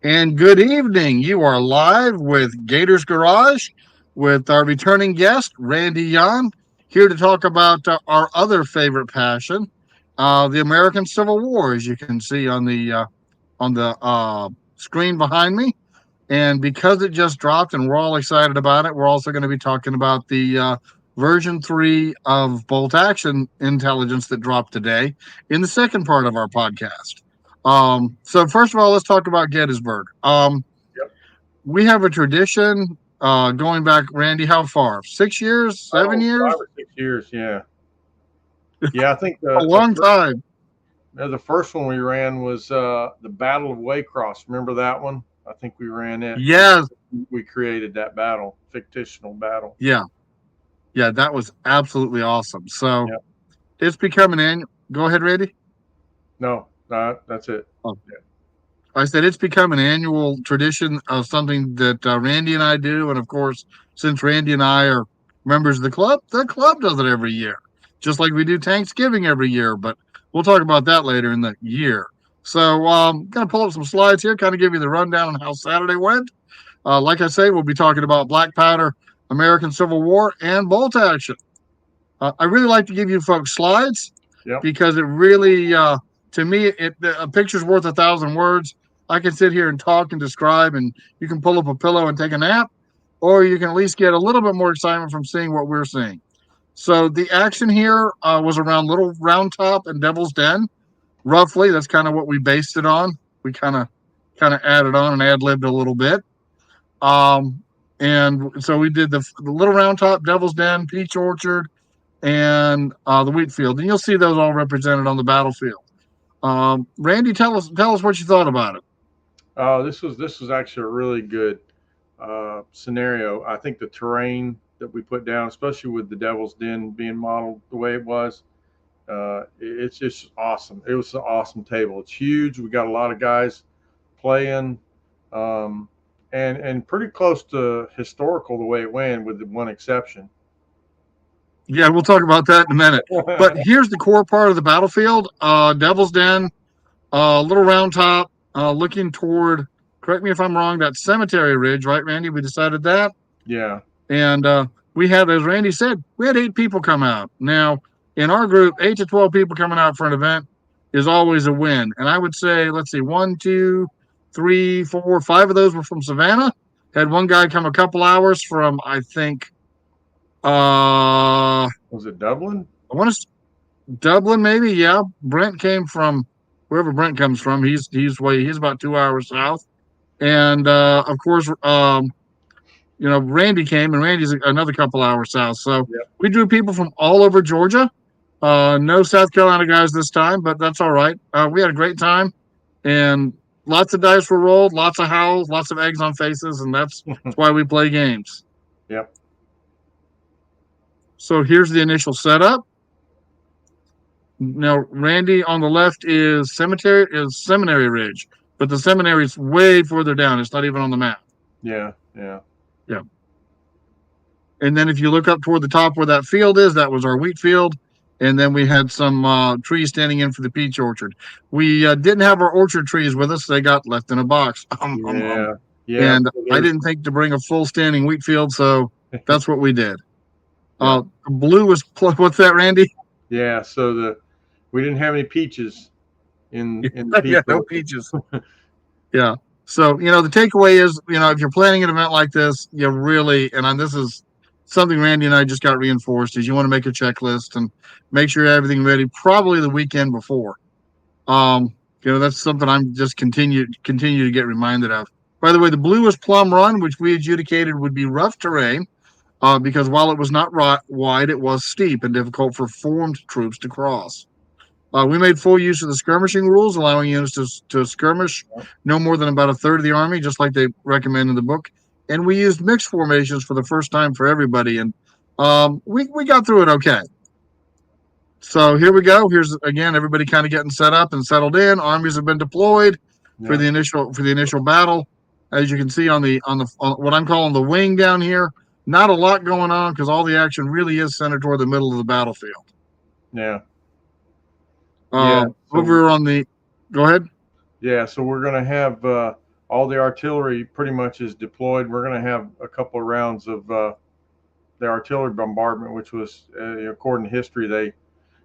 And good evening. You are live with Gator's Garage with our returning guest, Randy Young, here to talk about our other favorite passion, the American Civil War, as you can see on the screen behind me. And because it just dropped and we're all excited about it, we're also going to be talking about the version 3 of Bolt Action Intelligence that dropped today in the second part of our podcast. So, first of all, let's talk about Gettysburg. Yep. We have a tradition going back, Randy, how far? 6 years, seven Oh, five years? or 6 years. Yeah. Yeah. I think A long time. the first one we ran was the Battle of Waycross. Remember that one? I think we ran it. Yes. We created that battle, fictional battle. Yeah. Yeah. That was absolutely awesome. So, Yeah. it's become an annual. Go ahead, Randy. No, that's it. Oh, Yeah. I said it's become an annual tradition of something that Randy and I do, and of course, since Randy and I are members of the club does it every year, just like we do Thanksgiving every year. But we'll talk about that later in the year. So, gonna pull up some slides here, kind of give you the rundown on how Saturday went. Like I say, we'll be talking about Black Powder, American Civil War, and Bolt Action. I really like to give you folks slides Yep. because it really, to me, a picture's worth a thousand words. I can sit here and talk and describe, and you can pull up a pillow and take a nap, or you can at least get a little bit more excitement from seeing what we're seeing. So the action here was around Little Round Top and Devil's Den. Roughly, that's kind of what we based it on. We kind of added on and ad libbed a little bit. Um, and so we did the Little Round Top, Devil's Den, Peach Orchard, and the wheat field, and you'll see those all represented on the battlefield. Randy, tell us what you thought about it. This was actually a really good scenario. I think the terrain that we put down, especially with the Devil's Den being modeled the way it was, it's just awesome. It was an awesome table. It's huge. We got a lot of guys playing, um, and pretty close to historical the way it went, with the one exception. Yeah, we'll talk about that in a minute. But here's the core part of the battlefield: Devil's Den, Little Round Top, looking toward. Correct me if I'm wrong. That Cemetery Ridge, right, Randy? We decided that, Yeah, and we had, as Randy said, we had 8 people come out. Now, in our group, 8 to 12 people coming out for an event is always a win. And I would say, let's see, one, two, three, four, 5 of those were from Savannah. Had one guy come a couple hours from, I think, was it Dublin? I want to Dublin, maybe. Yeah, Brent came from wherever Brent comes from. He's about 2 hours south, and of course, Randy came, and Randy's another couple hours south. So Yeah. we drew people from all over Georgia. No South Carolina guys this time, but that's all right. We had a great time, and lots of dice were rolled, lots of howls, lots of eggs on faces, and that's why we play games. Yep. So here's the initial setup. Now, Randy on the left is Seminary Ridge, but the seminary is way further down. It's not even on the map. Yeah. Yeah. Yeah. And then if you look up toward the top where that field is, that was our wheat field. And then we had some trees standing in for the peach orchard. We didn't have our orchard trees with us; they got left in a box. Yeah. Yeah. And So I there's didn't think to bring a full standing wheat field, so that's what we did. yeah. Blue was what's that, Randy? Yeah. So we didn't have any peaches in the Yeah, peach no orchard. peaches. Yeah. So, the takeaway is, if you're planning an event like this, you really, this is something Randy and I just got reinforced, is you want to make a checklist and make sure everything ready probably the weekend before. That's something I'm just continue to get reminded of. By the way, the bluest plum run, which we adjudicated would be rough terrain, because while it was not wide, it was steep and difficult for formed troops to cross. We made full use of the skirmishing rules, allowing units to skirmish no more than about a third of the army, just like they recommend in the book. And we used mixed formations for the first time for everybody, and we got through it okay. So here we go. Here's again everybody kind of getting set up and settled in. Armies have been deployed for Yeah. the initial battle. As you can see on what I'm calling the wing down here, not a lot going on because all the action really is centered toward the middle of the battlefield. Yeah. Yeah. So Over on the, go ahead. yeah. So we're gonna have all the artillery pretty much is deployed. We're going to have a couple of rounds of the artillery bombardment, which was, according to history,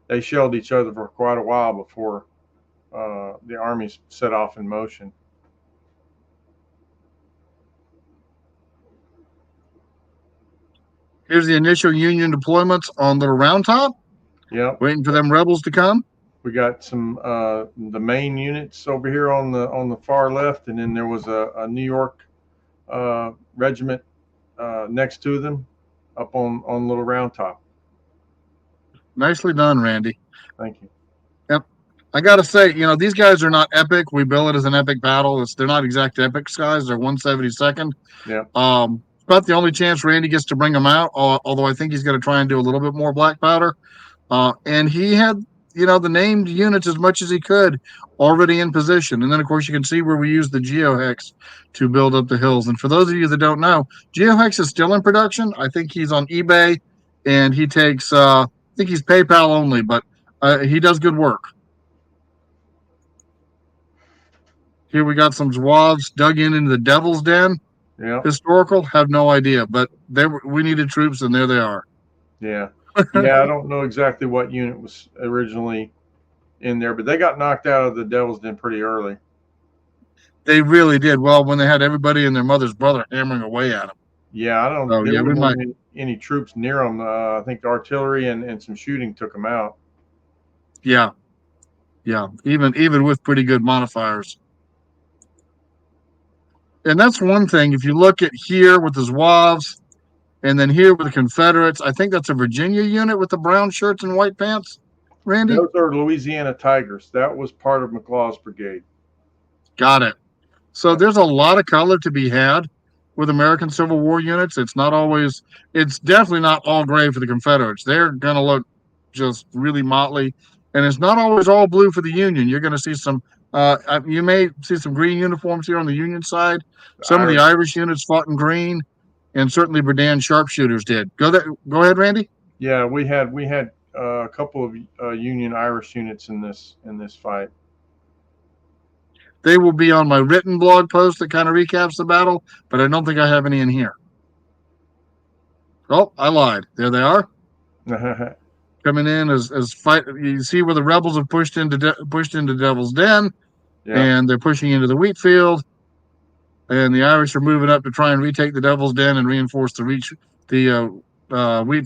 they shelled each other for quite a while before the armies set off in motion. Here's the initial Union deployments on Little Round Top, Yep. waiting for them rebels to come. We got some the main units over here on the far left, and then there was a New York regiment next to them up on Little Round Top. Nicely done, Randy. Thank you. Yep. I got to say, these guys are not epic. We bill it as an epic battle. They're not exact epic guys. They're 172nd. Yeah. It's about the only chance Randy gets to bring them out, although I think he's going to try and do a little bit more black powder. And he had, the named units as much as he could already in position. And then, of course, you can see where we use the GeoHex to build up the hills. And for those of you that don't know, GeoHex is still in production. I think he's on eBay, and he takes, I think he's PayPal only, but he does good work. Here we got some Zouaves dug into the Devil's Den. Yeah. Historical, have no idea, but we needed troops, and there they are. Yeah. Yeah, I don't know exactly what unit was originally in there, but they got knocked out of the Devil's Den pretty early. They really did. Well, when they had everybody and their mother's brother hammering away at them. Yeah, I don't. Oh, there yeah, we might. wasn't any troops near them. I think artillery and some shooting took them out. Yeah, yeah. Even with pretty good modifiers. And that's one thing. If you look at here with the Zouaves, and then here with the Confederates, I think that's a Virginia unit with the brown shirts and white pants. Randy, Those are Louisiana Tigers. That was part of McLaw's brigade. got it. So there's a lot of color to be had with American Civil War units. It's definitely not all gray for the Confederates. They're going to look just really motley. And it's not always all blue for the Union. You're going to see you may see some green uniforms here on the Union side. Some of the Irish units fought in green, and certainly Berdan sharpshooters did. Go ahead, Randy. Yeah, we had a couple of Union Irish units in this fight. They will be on my written blog post that kind of recaps the battle, but I don't think I have any in here. Oh, I lied. There they are. Coming in as fight. You see where the rebels have pushed into Devil's Den, yeah. And they're pushing into the wheat field, and the Irish are moving up to try and retake the Devil's Den and reinforce the wheat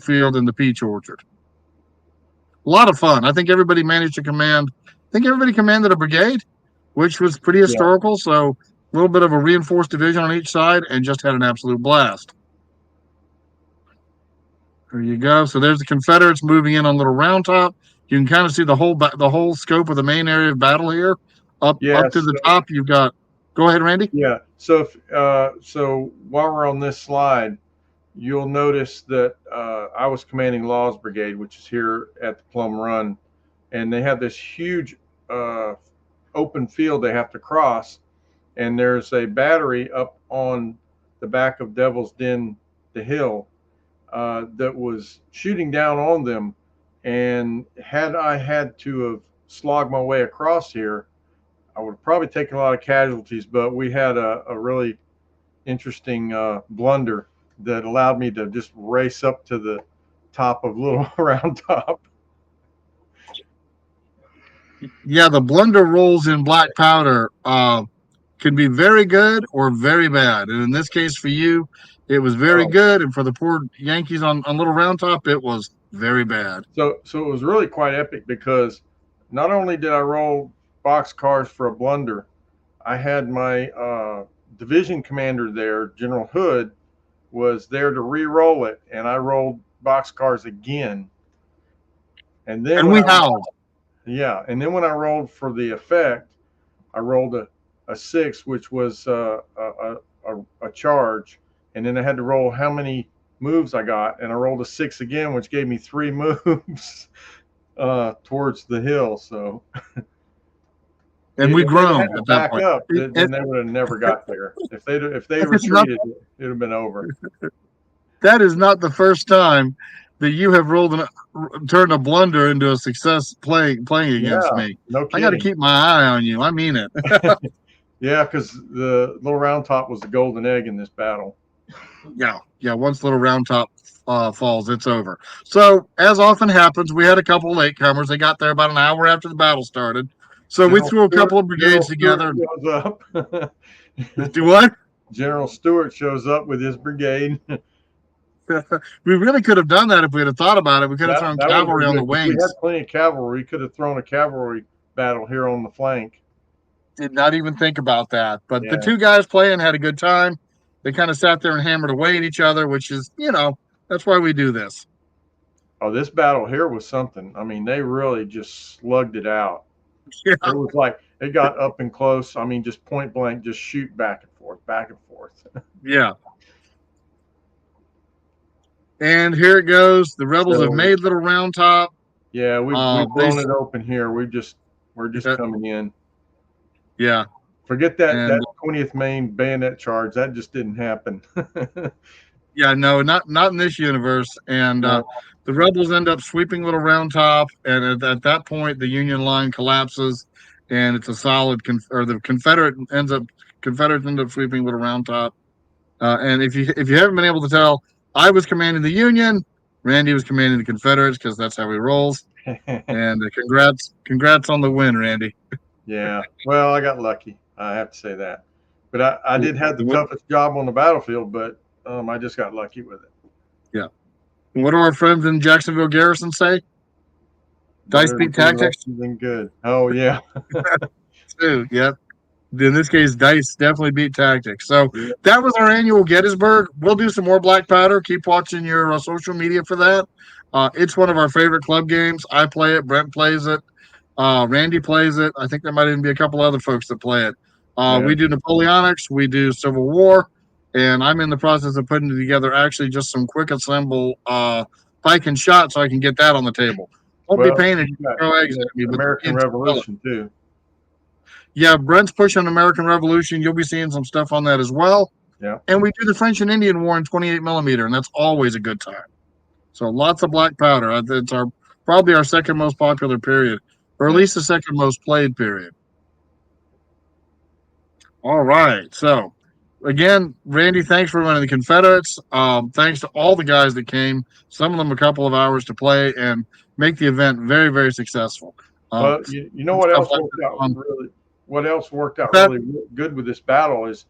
field and the peach orchard. A lot of fun. I think everybody managed to command. I think everybody commanded a brigade, which was pretty historical. Yeah. So a little bit of a reinforced division on each side, and just had an absolute blast. There you go. So there's the Confederates moving in on Little Round Top. You can kind of see the whole scope of the main area of battle here. Up to the top, you've got. Go ahead, Randy. Yeah. So so while we're on this slide, you'll notice that I was commanding Law's brigade, which is here at the Plum Run, and they have this huge open field they have to cross, and there's a battery up on the back of Devil's Den, the hill, that was shooting down on them. And had I had to have slogged my way across here, I would have probably taken a lot of casualties, but we had a really interesting blunder that allowed me to just race up to the top of Little Round Top. Yeah, the blunder rolls in black powder can be very good or very bad. And in this case for you, it was very good. And for the poor Yankees on Little Round Top, it was very bad. So it was really quite epic, because not only did I roll boxcars for a blunder, I had my division commander there, General Hood, was there to re-roll it, and I rolled boxcars again. And then we howled. Yeah, and then when I rolled for the effect, I rolled a 6, which was a charge, and then I had to roll how many moves I got, and I rolled a 6 again, which gave me 3 moves towards the hill. So, and we groaned at that point. Up, then they would have never got there. If they retreated, it would have been over. That is not the first time that you have turned a blunder into a success playing against me. No kidding. I got to keep my eye on you. I mean it. Yeah, because the little round top was the golden egg in this battle. Yeah, yeah. Once Little Round Top falls, it's over. So, as often happens, we had a couple latecomers. They got there about an hour after the battle started. So we General threw a Stewart, couple of brigades General Stewart together. shows up. Do what? General Stewart shows up with his brigade. We really could have done that if we had thought about it. We could have thrown That would have cavalry been on the good because we had wings. plenty of cavalry. We could have thrown a cavalry battle here on the flank. Did not even think about that. But the Yeah. two guys playing had a good time. They kind of sat there and hammered away at each other, which is, that's why we do this. Oh, this battle here was something. I mean, they really just slugged it out. Yeah, It was like it got up and close. I mean, just point blank, just shoot back and forth, back and forth. yeah. And here it goes. The rebels have So made Little Round Top. yeah, we've They, blown it open here. We're just coming in. yeah, Forget that and 20th Maine bayonet charge. That just didn't happen. yeah, no, not in this universe. And No. the rebels end up sweeping Little Round Top, and at that point, the Union line collapses, and it's a solid. Or the Confederates end up sweeping Little Round Top. And if you haven't been able to tell, I was commanding the Union, Randy was commanding the Confederates because that's how he rolls. And congrats on the win, Randy. Yeah. Well, I got lucky. I have to say that. But I did have the What? toughest job on the battlefield, but I just got lucky with it. Yeah. What do our friends in Jacksonville Garrison say? Dice Better to beat be lucky tactics than good. Oh yeah. too. Yep. In this case, dice definitely beat tactics. So Yeah. that was our annual Gettysburg. We'll do some more black powder. Keep watching your social media for that. It's one of our favorite club games. I play it. Brent plays it. Randy plays it. I think there might even be a couple other folks that play it. Yeah. We do Napoleonics. We do Civil War. And I'm in the process of putting together actually just some quick assemble pike and shot so I can get that on the table. Won't be Well, painted. You can throw you eggs got at me, but American Revolution too. yeah, Brent's pushing American Revolution. You'll be seeing some stuff on that as well. Yeah. And we do the French and Indian War in 28 millimeter, and that's always a good time. So lots of black powder. It's our probably our second most popular period, or at Yeah. least the second most played period. All right. So again, Randy, thanks for running the Confederates. Thanks to all the guys that came. Some of them a couple of hours to play and make the event very, very successful. Um, Well, you know what stuff else like worked this out on really? What else worked out that. really good with this battle is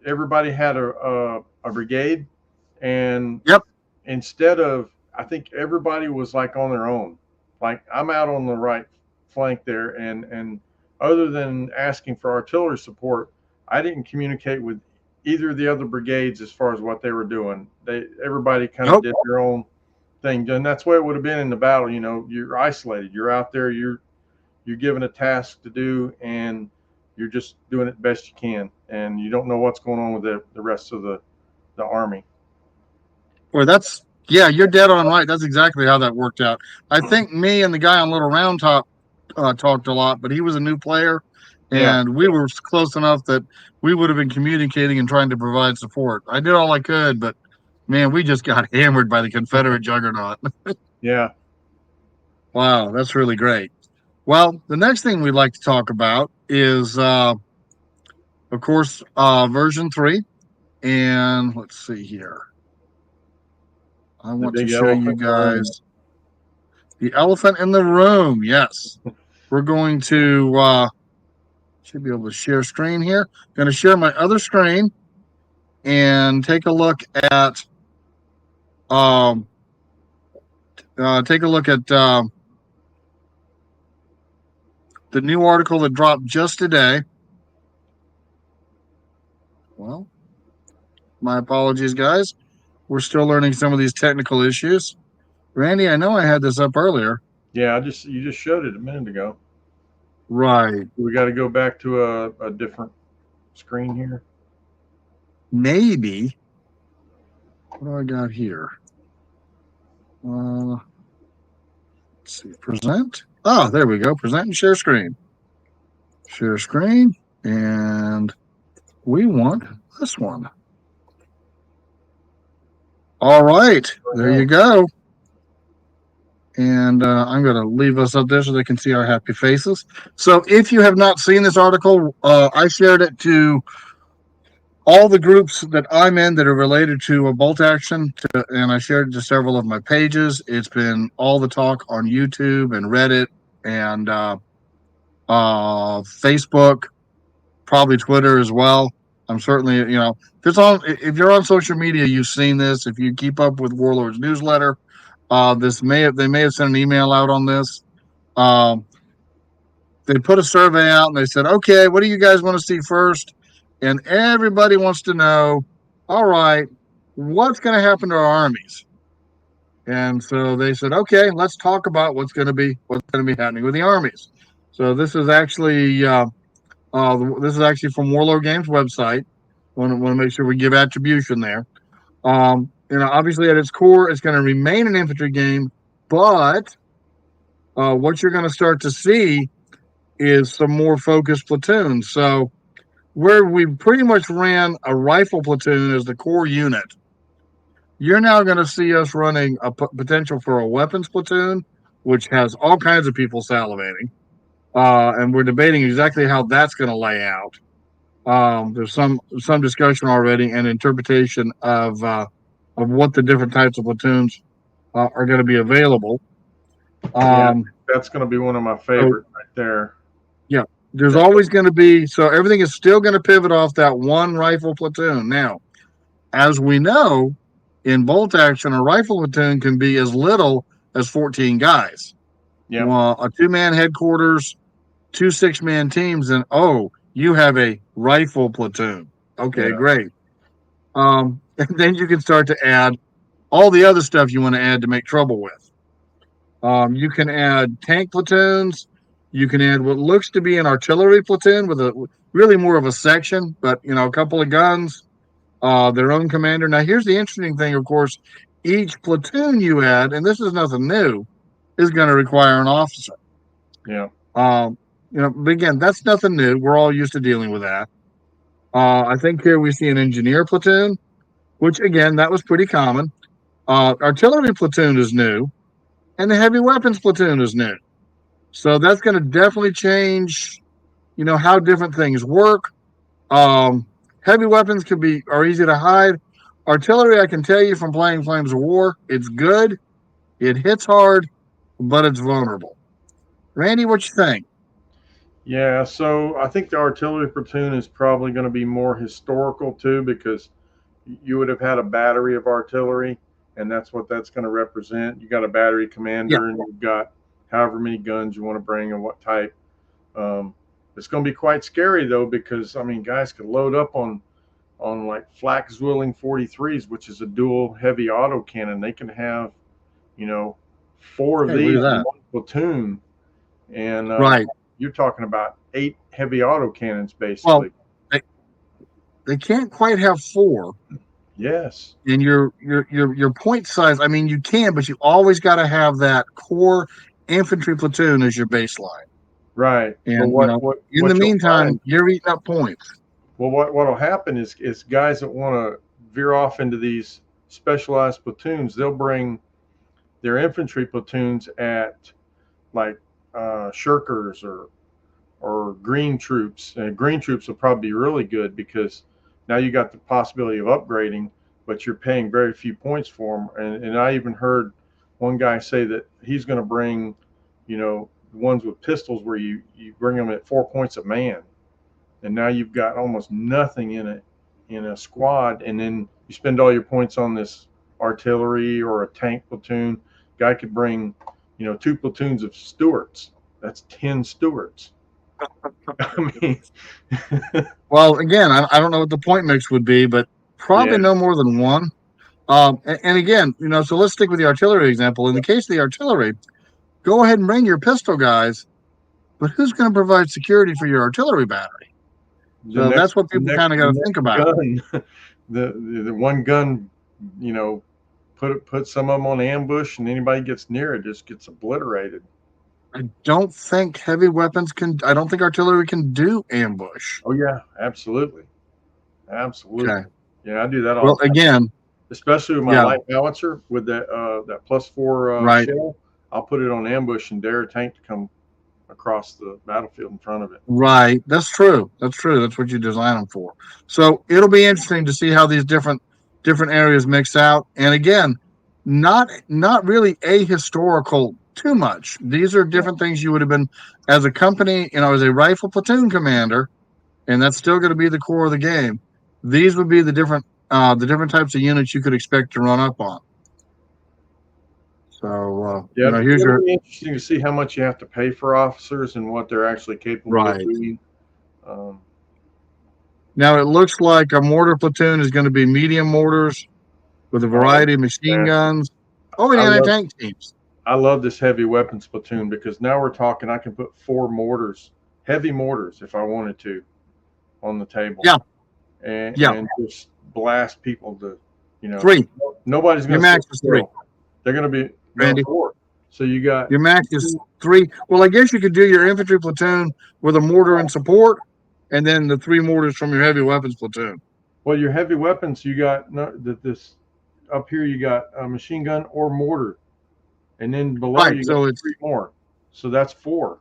everybody had a brigade, and Yep. instead of I think everybody was like on their own. Like I'm out on the right flank there, and other than asking for artillery support, I didn't communicate with either of the other brigades as far as what they were doing. Everybody kind of Nope. did their own thing, and that's the way it would have been in the battle. You know, you're isolated. You're out there. You're given a task to do, and you're just doing it best you can, and you don't know what's going on with the rest of the army. Boy, yeah, you're dead on right. That's exactly how that worked out. I think me and the guy on Little Round Top talked a lot, but he was a new player, Yeah, and we were close enough that we would have been communicating and trying to provide support. I did all I could, but man, we just got hammered by the Confederate juggernaut. yeah. Wow, that's really great. Well, the next thing we'd like to talk about is, of course, version 3. And let's see here. I The want to big show you elephant in the room. guys the elephant in the room. Yes. We're going to should be able to share screen here. Going to share my other screen and um take a look at the new article that dropped just today. Well, my apologies, guys. We're still learning some of these technical issues. Randy, I know I had this up earlier. Yeah, I just you just showed it a minute ago. Right. We got to go back to a different screen here. Maybe. What do I got here? Let's see. Present. Oh, there we go. Present and share screen. Share screen. And we want this one. All right. There you go. And I'm going to leave us up there so they can see our happy faces. So if you have not seen this article, I shared it to all the groups that I'm in that are related to a bolt action, and I shared it to several of my pages. It's been all the talk on YouTube and Reddit and Facebook, probably Twitter as well. I'm certainly, if you're on social media, you've seen this. If you keep up with Warlord's newsletter, they may have sent an email out on this. Um, they put a survey out and they said, okay, what do you guys want to see first? And everybody wants to know, all right, what's going to happen to our armies? And so they said, okay, let's talk about what's going to be happening with the armies. So this is actually from Warlord Games website. Want to make sure we give attribution there. Obviously at its core, it's going to remain an infantry game, but what you're going to start to see is some more focused platoons. So where we pretty much ran a rifle platoon as the core unit, you're now going to see us running a potential for a weapons platoon, which has all kinds of people salivating. And we're debating exactly how that's going to lay out. There's some discussion already and interpretation of what the different types of platoons are going to be available. Yeah, Um, that's going to be one of my so favorite right there. yeah, there's That always going to be so everything is still going to pivot off that one rifle platoon. Now, as we know, in bolt action, a rifle platoon can be as little as 14 guys. yeah, Well, a two-man headquarters, two six-man teams, and you have a rifle platoon. Okay, yeah, great. And then you can start to add all the other stuff you want to add to make trouble with. You can add tank platoons. You can add what looks to be an artillery platoon with a really more of a section, but a couple of guns, their own commander. Now, here's the interesting thing. Of course, each platoon you add, and this is nothing new, is going to require an officer. yeah, Um, but again, that's nothing new. We're all used to dealing with that. I think here we see an engineer platoon, which again, that was pretty common. Artillery platoon is new, and the heavy weapons platoon is new. So that's going to definitely change, how different things work. Um, Heavy weapons are easy to hide. Artillery, I can tell you from playing Flames of War, it's good, it hits hard, but it's vulnerable. Randy, what you think? yeah. So I think the artillery platoon is probably going to be more historical too, because you would have had a battery of artillery, and that's what that's going to represent. You got a battery Yeah, commander, and you've got however many guns you want to bring and what type. Um, it's going to be quite scary though, because I mean, guys could load up on like flak Zwilling 43s, which is a dual heavy auto cannon. They can have, you know, four of hey, look these at in that. one platoon, and Right. you're talking about 8 heavy auto cannons Well, basically. they, they can't quite have four. Yes, And your point size, I mean, you can, but you always got to have that core infantry platoon as your baseline. right. But And in the what you'll meantime, find, you're eating up points. well, what'll happen is guys that want to veer off into these specialized platoons, they'll bring their infantry platoons at like shirkers or green troops. And green troops will probably be really good because now you got the possibility of upgrading, but you're paying very few points for them. And I even heard one guy say that he's going to bring, the ones with pistols where you bring them at 4 points a man, and now you've got almost nothing in a squad, and then you spend all your points on this artillery or a tank platoon. Guy could bring, two platoons of Stuarts. That's 10 Stuarts. I mean, Well, again, I don't know what the point mix would be, but yeah, probably no more than one. And again, so let's stick with the artillery example. In the case of the artillery, go ahead and bring your pistol guys, but who's going to provide security for your artillery battery? So that's what people kind of the got to next think about. gun, the one gun, you know, put some of them on ambush, and anybody gets near it just gets obliterated. I don't think artillery can do ambush. Oh yeah, absolutely, Okay. absolutely. Yeah, I do that all Well, the time, again, especially with my yeah, light howitzer with that plus 4 right. shell. I'll put it on ambush and dare a tank to come across the battlefield in front of it. Right. That's true. That's true. That's what you design them for. So it'll be interesting to see how these different areas mix out. And again, not really ahistorical too much. These are Yeah. different things you would have been as a company, as a rifle platoon commander, and that's still going to be the core of the game. These would be the different types of units you could expect to run up on. So Yeah, here's it'll your be interesting to see how much you have to pay for officers and what they're actually capable of right. doing. Um, Now it looks like a mortar platoon is going to be medium mortars with a oh variety of machine man, guns. Oh, and I love anti-tank teams. I love this heavy weapons platoon because now we're talking. I can put four mortars, heavy mortars, if I wanted to, on the table, Yeah, yeah, and just blast people to, you know, three. nobody's Your going to sit max is three, still. They're going to be no Randy. four. So you got Your max is three. Well, I guess you could do your infantry platoon with a mortar and support, and then the three mortars from your heavy weapons platoon. well, your heavy weapons. You got no, this up here. You got a machine gun or mortar, and then below Right. you got So it's three more. So that's four.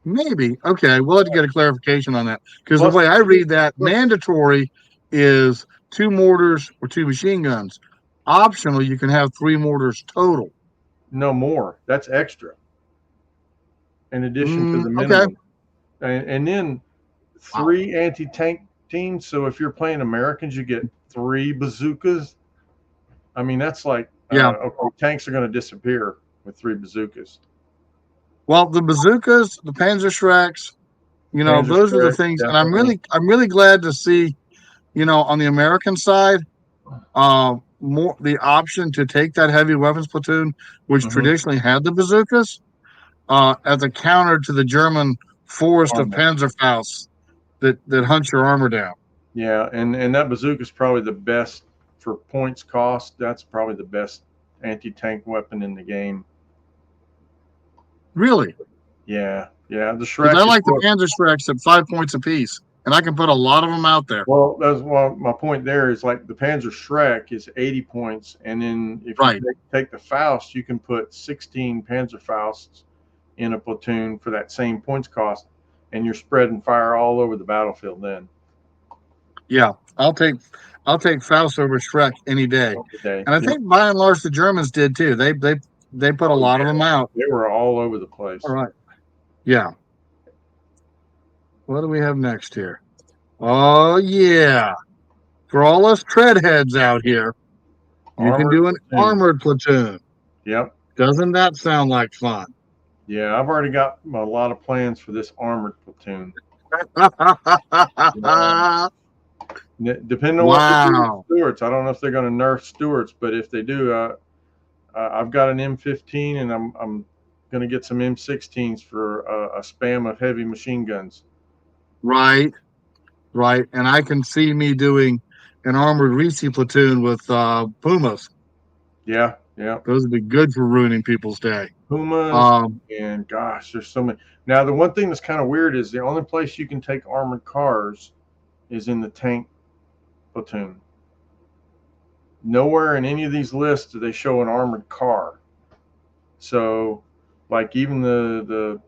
maybe okay. We'll have to get a clarification on that because the Plus, way I read that, plus mandatory is two mortars or two machine guns. Optional, you can have three mortars total. no more. That's extra in addition to the Okay. minimum. And then Wow. three anti-tank teams. So if you're playing Americans, you get three bazookas. I mean, that's like Yeah. okay, tanks are going to disappear with three bazookas. Well, the bazookas, the Panzer Shreks, Panzer those are the Sprite, things, and definitely. I'm really glad to see, on the American side, more the option to take that heavy weapons platoon, which Hmm. traditionally had the bazookas, as a counter to the German forest of Armor. Panzerfaust that hunts your armor down. Yeah, and that bazooka is probably the best for points cost. That's probably the best anti-tank weapon in the game. Really, Yeah, yeah. The because I Shrek is like the Panzer Shreks at 5 points apiece, and I can put a lot of them out there. well. My point there is like the Panzer Shrek is 80 points, and then if you Right. take the Faust, you can put 16 Panzer Fausts in a platoon for that same points cost, and you're spreading fire all over the battlefield. Then Yeah, I'll take Faust over Shrek any day, every day. and I Yep. think by and large the Germans did too. They put a Oh lot of yeah, them out. they were all over the All place. right. Yeah. What do we have next here? Oh yeah. For all us treadheads out here, you can Armored do an platoon. armored platoon. Yep. Doesn't that sound like fun? Yeah, I've already got a lot of plans for this armored platoon. Yeah. Depending on what they do with Wow. Stewarts, I don't know if they're going to nerf Stewarts, but if they do, I've got an M15 and I'm going to get some M16s for a spam of heavy machine guns. Right, right. And I can see me doing an armored Reese platoon with Pumas. Yeah, yeah. Those would be good for ruining people's day. Pumas, Um, and gosh, there's so many. Now, the one thing that's kind of weird is the only place you can take armored cars is in the tank platoon. Nowhere in any of these lists do they show an armored car. So, like even the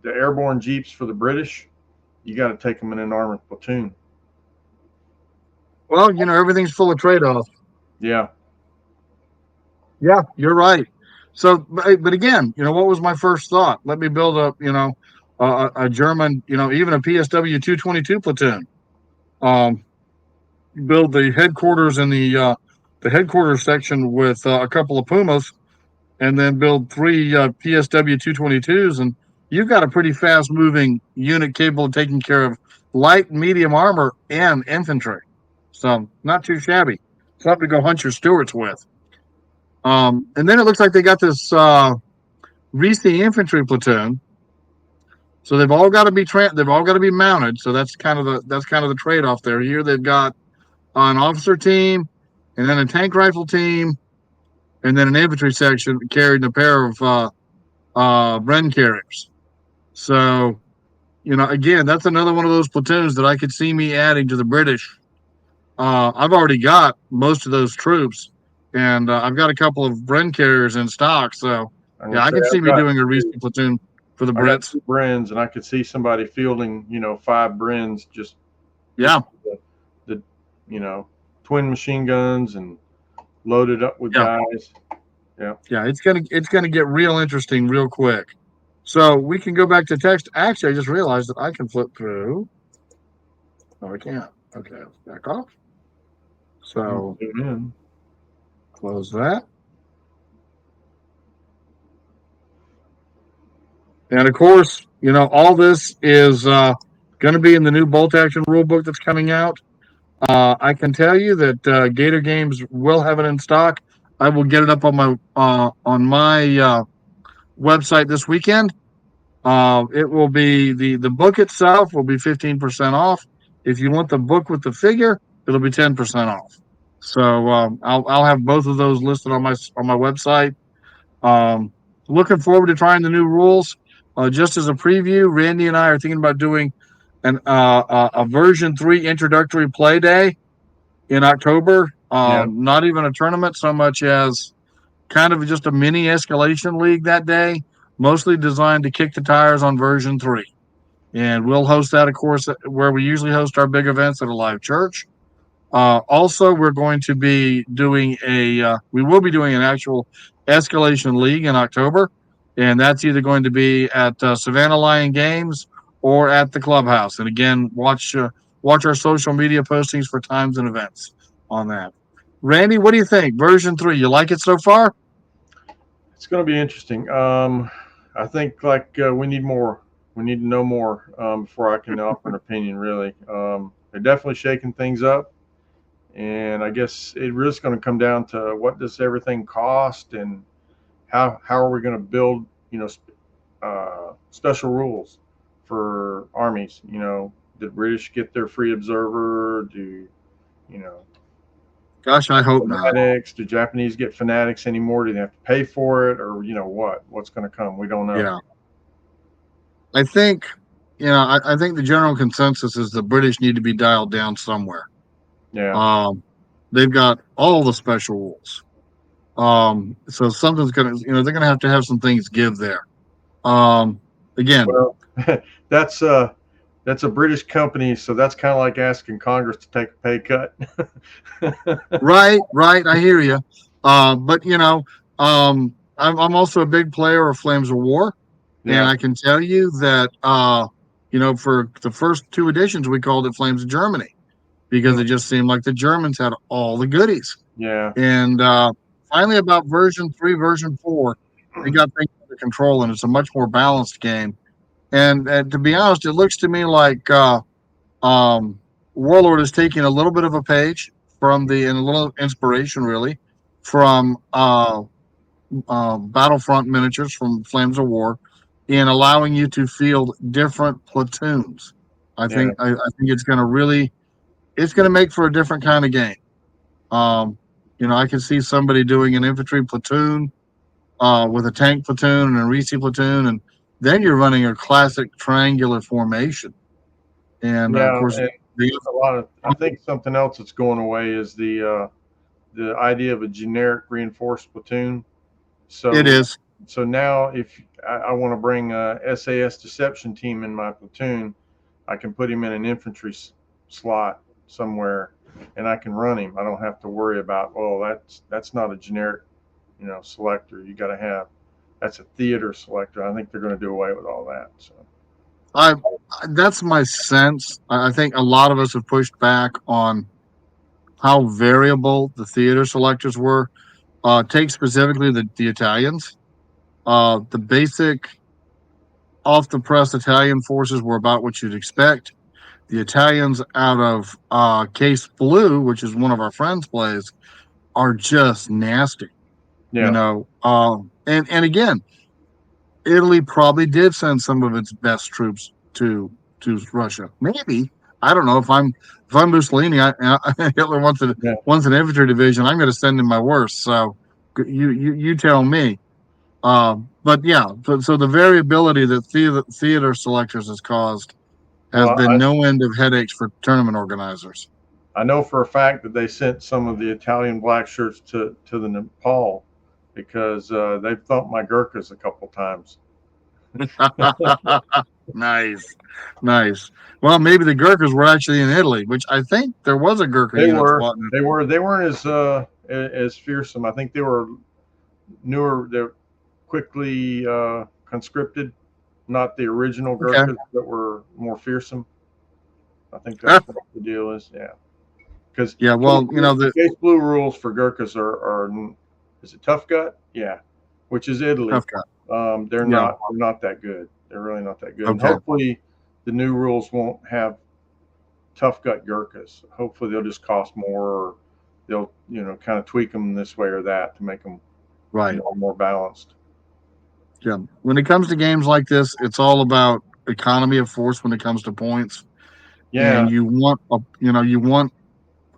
airborne jeeps for the British, you got to take them in an armored platoon. well, everything's full of trade-offs. Yeah. Yeah, you're right. So, but again, what was my first thought? Let me build up, a German, even a PSW 222 platoon. Um, Build the headquarters in the headquarters section with a couple of Pumas, and then build three PSW 222s, and you've got a pretty fast moving unit capable of taking care of light and medium armor and infantry. So not too shabby. Something to go hunt your Stuarts with. And then it looks like they got this Reese infantry platoon. So they've all got to be mounted. So that's kind of the trade off there. Here they've got an officer team, and then a tank rifle team, and then an infantry section carrying a pair of Bren carriers. So again, that's another one of those platoons that I could see me adding to the British. I've already got most of those troops and I've got a couple of Bren carriers in stock. So I'm gonna yeah, I say can see I've me got doing a Reese two. platoon for the I got Brits. two Brins, and I could see somebody fielding, five Brins just Yeah, the you know twin machine guns and loaded up with yeah, guys. Yeah, yeah. It's gonna get real interesting real quick. So we can go back to text. Actually, I just realized that I can flip through. No, I can't. Okay, back off. I'm So zoom in. close that. And of course, all this is going to be in the new bolt action rule book that's coming out. I can tell you that Gator Games will have it in stock. I will get it up on my website this weekend. It will be the book itself will be 15% off. If you want the book with the figure, it'll be 10% off. So I'll have both of those listed on my website. Um, Looking forward to trying the new rules. Just as a preview, Randy and I are thinking about doing a version 3 introductory play day in October. Yeah, Not even a tournament so much as kind of just a mini escalation league that day, mostly designed to kick the tires on version 3. And we'll host that, of course, where we usually host our big events at a live church. Also, we will be doing an actual escalation league in October, and that's either going to be at Savannah Lion Games or at the clubhouse. And again, watch our social media postings for times and events on that. Randy, what do you think? Version 3, you like it so far? it's going to be interesting. I think we need more. We need to know more before I can offer an opinion. Really, they're definitely shaking things up, and I guess it really is going to come down to what does everything cost and how are we going to build special rules for armies. The British get their free observer? Do you know Gosh, I hope not. fanatics? Do Japanese get fanatics anymore? Do they have to pay for it, or what's going to come? We don't know. Yeah, I think I think the general consensus is the British need to be dialed down somewhere. Yeah. Um, they've got all the special rules. So something's they're gonna have to have some things give there. Um, Again, Well, that's uh that's a British company, so that's kind of like asking Congress to take a pay cut. right, right, I hear you. But I'm also a big player of Flames of War, and Yeah. I can tell you that for the first two editions we called it Flames of Germany because Mm, it just seemed like the Germans had all the goodies. yeah. And finally, about version 3, version 4, they got things under control, and it's a much more balanced game. And to be honest, it looks to me like um, Warlord is taking a little bit of a page and a little inspiration, really, from Battlefront miniatures from Flames of War, in allowing you to field different platoons. Yeah. I think it's going to make for a different kind of game. Um, I can see somebody doing an infantry platoon with a tank platoon and a Reese platoon, and then you're running a classic triangular formation. And of Yeah. course, And the, I think something else that's going away is the idea of a generic reinforced platoon. it So is. now if I want to bring a SAS deception team in my platoon, I can put him in an infantry slot somewhere, and I can run him. I don't have to worry about, oh, that's not a generic, selector. You got to have that's a theater selector. I think they're going to do away with all that. So I That's my sense. I think a lot of us have pushed back on how variable the theater selectors were. Take specifically the Italians. The basic off the press Italian forces were about what you'd expect. The Italians out of Case Blue, which is one of our friends' plays, are just nasty. yeah, And again, Italy probably did send some of its best troops to Russia. Maybe I don't know if I'm Mussolini. Hitler yeah. wants an infantry division. I'm going to send him my worst. So you tell me. But yeah, so the variability that theater selectors has caused has Well, been no end of headaches for tournament organizers. I know for a fact that they sent some of the Italian black shirts to the Nepal because they've thumped my Gurkhas a couple times. Nice, nice. Well, maybe the Gurkhas were actually in Italy, which I think there was a Gurkha They unit were, fought in. they weren't as fearsome. I think they were newer. They're quickly conscripted, not the original Okay. Gurkhas that were more fearsome. I think that's what the deal is. Yeah, because Yeah. Well, the Case Blue rules for Gurkhas are is it Tough Gut? Yeah, which is Italy. tough guy. Yeah. They're not that good. They're really not that good. And Okay. hopefully, the new rules won't have Tough Gut Gurkhas. Hopefully, they'll just cost more, or they'll kind of tweak them this way or that to make them Right. more balanced. Yeah. When it comes to games like this, it's all about economy of force when it comes to points, and Yeah, you want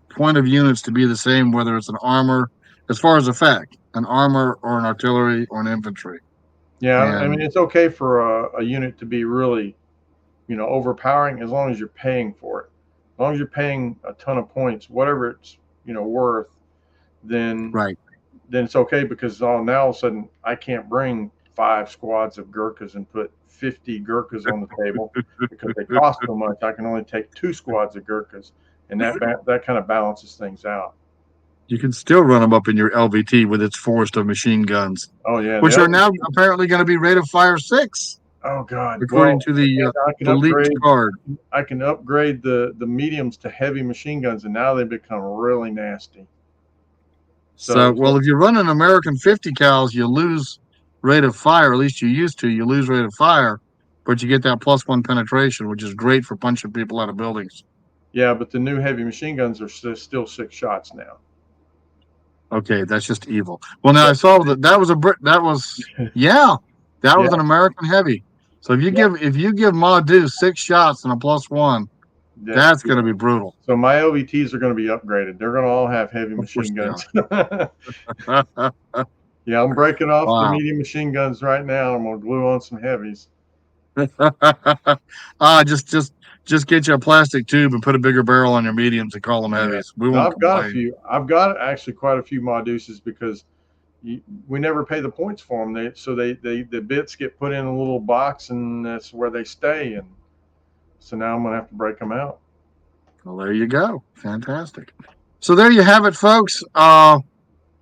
point of units to be the same, whether it's an armor, as far as effect, an armor or an artillery or an infantry. yeah. I mean, And it's okay for a unit to be really overpowering as long as you're paying for it. As long as you're paying a ton of points, whatever it's worth, then right. it's okay because now all of a sudden I can't bring 5 squads of Gurkhas and put 50 Gurkhas on the table because they cost so much. I can only take 2 squads of Gurkhas, and that kind of balances things out. You can still run them up in your LVT with its forest of machine guns, Oh yeah, which are now apparently going to be rate of fire 6, oh god. according Well, to the I can leaked upgrade. card. I can upgrade the mediums to heavy machine guns, and now they become really nasty. So, So, well, if you run an American 50 cals, you lose rate of fire. At least you used to. You lose rate of fire, but you get that +1 penetration, which is great for punching people out of buildings. yeah, but the new heavy machine guns are still 6 shots now. Okay, that's just evil. Well, now Yeah, I saw that was a Brit. That was yeah, that yeah, was an American heavy. So yeah. if you give Ma Deuce 6 shots and a +1, that's going to Yeah. be brutal. So my OVTs are going to be upgraded. They're going to all have heavy Of course machine they guns. are. Yeah, I'm breaking off the Wow. medium machine guns right now. I'm going to glue on some heavies. ah, just get you a plastic tube and put a bigger barrel on your mediums and call them Yeah. heavies. We No, won't I've got a complain. few. I've got actually quite a few Modeuces because we never pay the points for them. The bits get put in a little box and that's where they stay. And so now I'm going to have to break them out. Well, there you go. Fantastic. So there you have it, folks.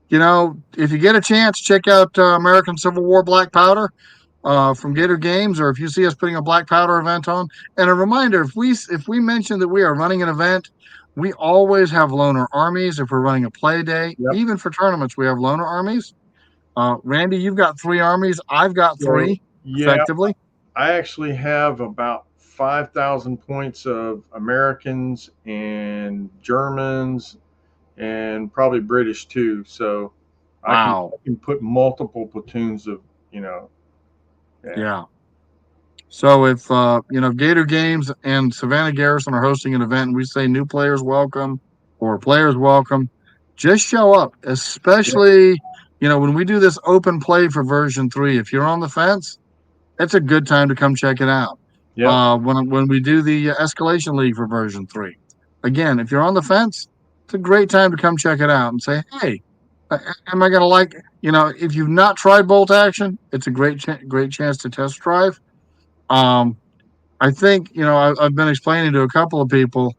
If you get a chance, check out American Civil War Black Powder from Gator Games, or if you see us putting a Black Powder event on. And a reminder: if we mention that we are running an event, we always have loaner armies. If we're running a play day, Yep. even for tournaments, we have loaner armies. Randy, you've got 3 armies. I've got So, three, yeah, effectively. I actually have about 5,000 points of Americans and Germans and probably British too. So Wow. I can put multiple platoons of, you know, yeah, Yeah. So if Gator Games and Savannah Garrison are hosting an event and we say new players welcome or players welcome, just show up. yeah, Especially, when we do this open play for version 3. If you're on the fence, it's a good time to come check it out. yep, When we do the escalation league for version 3, again, if you're on the fence, it's a great time to come check it out and say, hey, am I going to like? If you've not tried bolt action, it's a great chance to test drive. Um, I think I've been explaining to a couple of people.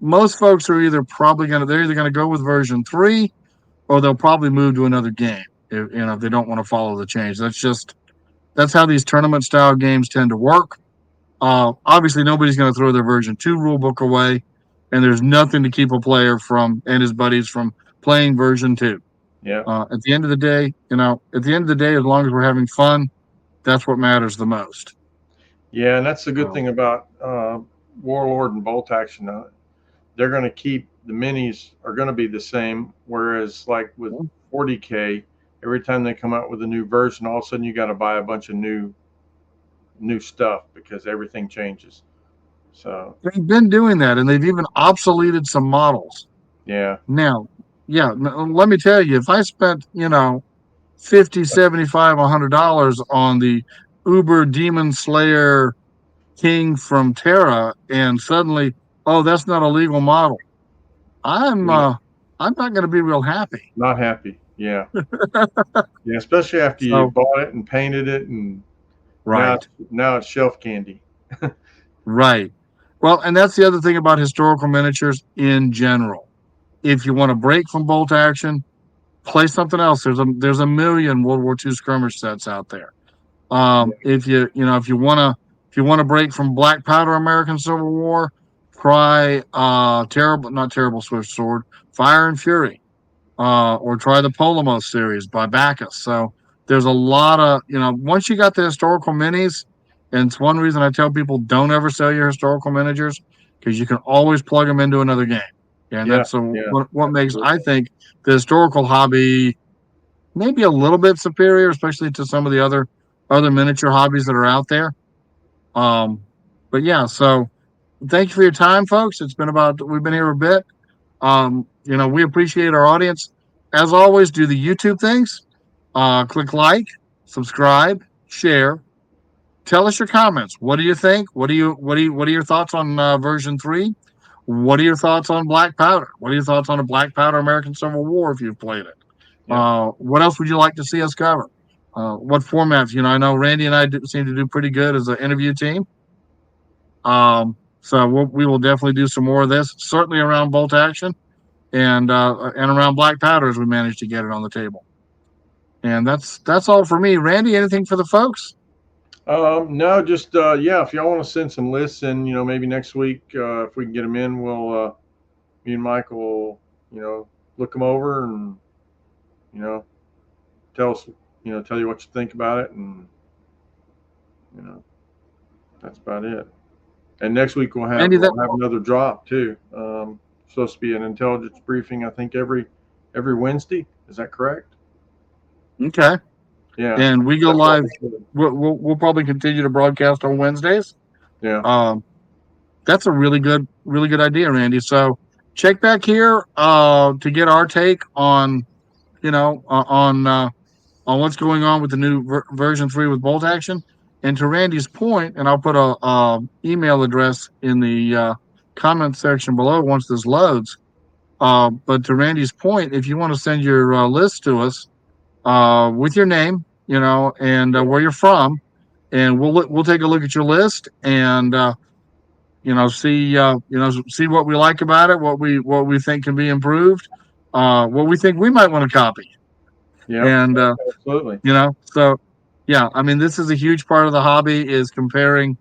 Most folks are they're either going to go with version 3 or they'll probably move to another game. If they don't want to follow the change. That's how these tournament style games tend to work. Obviously, nobody's going to throw their version 2 rule book away, and there's nothing to keep a player from and his buddies from playing version 2. yeah, At the end of the day, as long as we're having fun, that's what matters the most. yeah. And that's the good So, thing about Warlord and Bolt Action. They're going to keep the minis are going to be the same. Whereas, like with 40K, every time they come out with a new version, all of a sudden you got to buy a bunch of new stuff because everything changes. So, they've been doing that, and they've even obsoleted some models. yeah, Now, yeah, let me tell you, if I spent, 50, 75, $100 on the Uber Demon Slayer King from Terra, and suddenly, oh, that's not a legal model. I'm Yeah, uh, I'm not going to be real happy. not happy. Yeah, yeah, especially after you So bought it and painted it, and now right, now it's shelf candy. right. Well, and that's the other thing about historical miniatures in general. If you want to break from bolt action, play something else. There's a million World War II skirmish sets out there. Yeah, If you want to break from black powder American Civil War, try terrible not terrible Swift Sword, Fire and Fury, or try the Polemos series by Bacchus. So there's a lot of once you got the historical minis, and it's one reason I tell people don't ever sell your historical miniatures because you can always plug them into another game. And yeah, that's yeah, what makes I absolutely. think the historical hobby maybe a little bit superior, especially to some of the other miniature hobbies that are out there. Um, but yeah, so thank you for your time, folks. We've been here a bit. We appreciate our audience. As always, do the YouTube things. Click like, subscribe, share. Tell us your comments. What do you think? What are your thoughts on version 3? What are your thoughts on Black Powder? What are your thoughts on a Black Powder American Civil War if you've played it? Yeah, What else would you like to see us cover? What formats? I know Randy and seem to do pretty good as an interview team. So we will definitely do some more of this, certainly around bolt action and around black powder as we manage to get it on the table. And that's all for me. Randy, anything for the folks? no, just yeah. If y'all want to send some lists in, maybe next week, if we can get them in, me and Michael will, look them over and you know tell us, tell you what you think about it, and you know that's about it. And next week Randy, that we'll have another drop too. Supposed to be an intelligence briefing, I think every Wednesday. Is that correct? okay? Yeah, And we go that's what live. we should. We'll probably continue to broadcast on Wednesdays. Yeah, Um, that's a really good idea, Randy. So check back here to get our take on you know on what's going on with the new version 3 with bolt action. And to Randy's point, and I'll put a email address in the comment section below once this loads. But to Randy's point, if you want to send your list to us with your name, and yeah, where you're from, and we'll take a look at your list and see what we like about it, what we think can be improved, what we think we might want to copy, yeah, and absolutely. so yeah, I mean, this is a huge part of the hobby is comparing,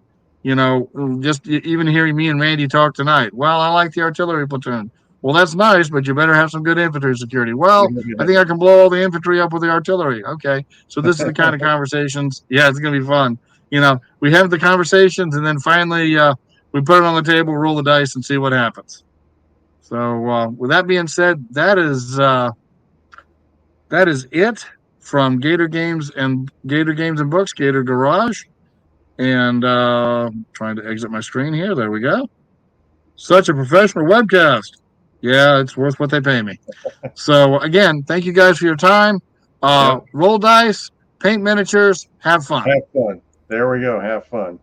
just even hearing me and Randy talk tonight. Well, I like the artillery platoon. Well, that's nice, but you better have some good infantry security. Well, I think I can blow all the infantry up with the artillery. Okay, so this is the kind of conversations. Yeah, it's gonna be fun. We have the conversations, and then finally we put it on the table, roll the dice, and see what happens. So with that being said, that is it from Gator Games and Books, Gator Garage, and trying to exit my screen here. There we go. Such a professional webcast. Yeah, it's worth what they pay me. So again, thank you guys for your time. Yep. Roll dice, paint miniatures, have fun. Have fun. There we go. Have fun.